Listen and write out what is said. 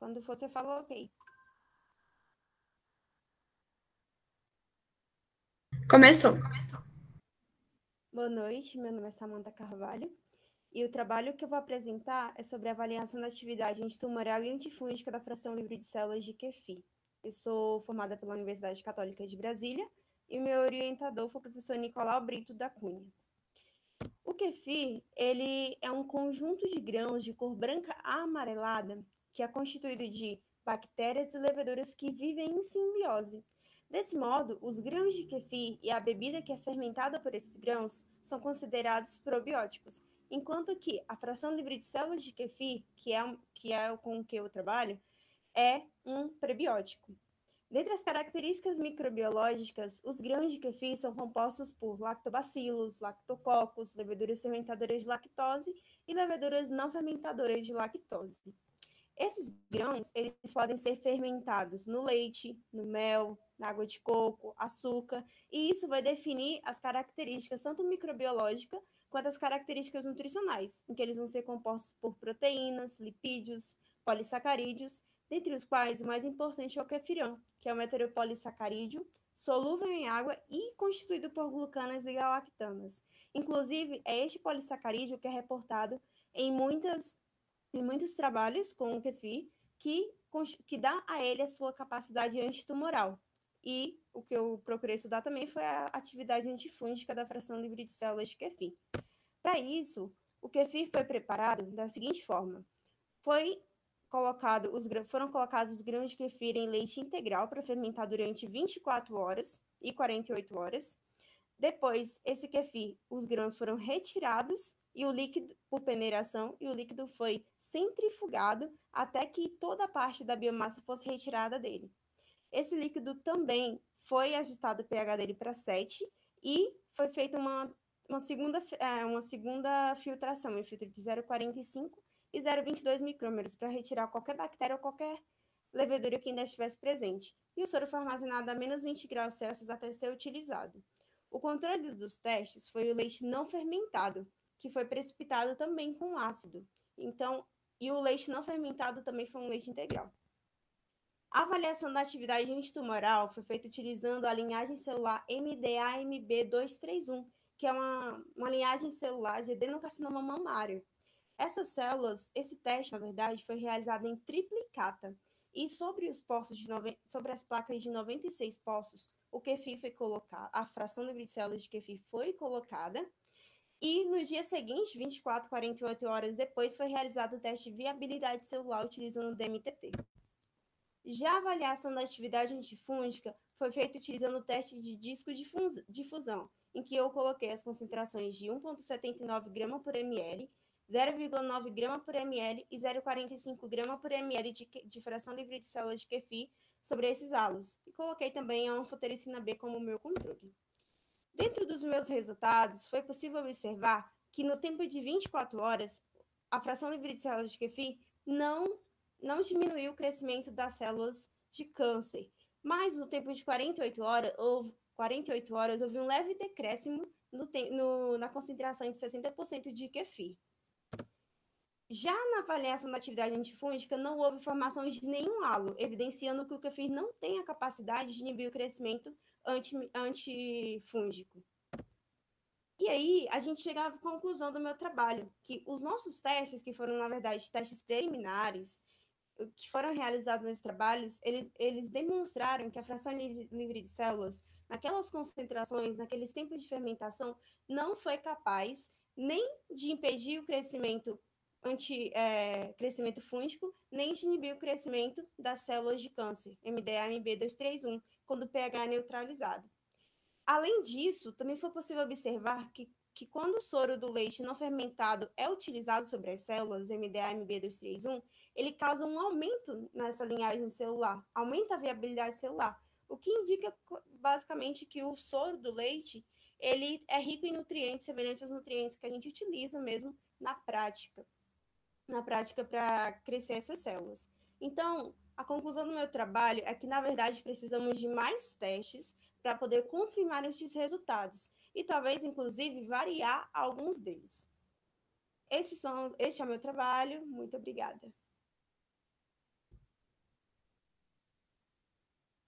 Quando for, você fala ok. Começou. Boa noite, meu nome é Samantha Carvalho e o trabalho que eu vou apresentar é sobre a avaliação da atividade antitumoral e antifúngica da fração livre de células de QFI. Eu sou formada pela Universidade Católica de Brasília e o meu orientador foi o professor Nicolau Brito da Cunha. O kefir, ele é um conjunto de grãos de cor branca amarelada que é constituído de bactérias e leveduras que vivem em simbiose. Desse modo, os grãos de kefir e a bebida que é fermentada por esses grãos são considerados probióticos, enquanto que a fração livre de células de kefir, que é com o que eu trabalho, é um prebiótico. Dentre as características microbiológicas, os grãos de kefir são compostos por lactobacilos, lactococos, leveduras fermentadoras de lactose e leveduras não fermentadoras de lactose. Esses grãos, eles podem ser fermentados no leite, no mel, na água de coco, açúcar, e isso vai definir as características tanto microbiológicas quanto as características nutricionais, em que eles vão ser compostos por proteínas, lipídios, polissacarídeos, dentre os quais o mais importante é o kefirão, que é um heteropolissacarídeo solúvel em água e constituído por glucanas e galactanas. Inclusive, é este polissacarídeo que é reportado em muitos trabalhos com o kefir que dá a ele a sua capacidade antitumoral. E o que eu procurei estudar também foi a atividade antifúngica da fração livre de células de kefir. Para isso, o kefir foi preparado da seguinte forma: foram colocados os grãos de kefir em leite integral para fermentar durante 24 horas e 48 horas. Depois, esse kefir, os grãos foram retirados e o líquido, por peneiração, e o líquido foi centrifugado até que toda a parte da biomassa fosse retirada dele. Esse líquido também foi ajustado o pH dele para 7 e foi feita uma segunda filtração, em filtro de 0,45 e 0,22 micrômetros para retirar qualquer bactéria ou qualquer levedura que ainda estivesse presente. E o soro foi armazenado a menos 20 graus Celsius até ser utilizado. O controle dos testes foi o leite não fermentado, que foi precipitado também com ácido. Então, e o leite não fermentado também foi um leite integral. A avaliação da atividade antitumoral foi feita utilizando a linhagem celular MDAMB231, que é uma linhagem celular de adenocarcinoma mamário. Esse teste, na verdade, foi realizado em triplicata. E sobre as placas de 96 poços, o kefir foi colocado, a fração livre de células de kefir foi colocada. E no dia seguinte, 24, 48 horas depois, foi realizado o teste de viabilidade celular utilizando o DMTT. Já a avaliação da atividade antifúngica foi feita utilizando o teste de disco de fusão, em que eu coloquei as concentrações de 1,79 grama por ml, 0,9 grama por ml e 0,45 grama por ml de fração livre de células de kefir sobre esses halos. E coloquei também a anfotericina B como meu controle. Dentro dos meus resultados, foi possível observar que no tempo de 24 horas, a fração livre de células de kefir não diminuiu o crescimento das células de câncer, mas no tempo de 48 horas houve um leve decréscimo na concentração de 60% de kefir. Já na avaliação da atividade antifúngica, não houve formação de nenhum halo, evidenciando que o kefir não tem a capacidade de inibir o crescimento antifúngico. E aí, a gente chega à conclusão do meu trabalho, que os nossos testes, que foram, na verdade, testes preliminares, que foram realizados nesses trabalhos, eles demonstraram que a fração livre de células, naquelas concentrações, naqueles tempos de fermentação, não foi capaz nem de impedir o crescimento fúngico, nem de inibir o crescimento das células de câncer, MDA-MB231, quando o pH é neutralizado. Além disso, também foi possível observar que quando o soro do leite não fermentado é utilizado sobre as células MDA-MB231, ele causa um aumento nessa linhagem celular, aumenta a viabilidade celular, o que indica basicamente que o soro do leite ele é rico em nutrientes semelhantes aos nutrientes que a gente utiliza mesmo na prática para crescer essas células. Então, a conclusão do meu trabalho é que, na verdade, precisamos de mais testes para poder confirmar estes resultados e talvez, inclusive, variar alguns deles. Este é o meu trabalho. Muito obrigada.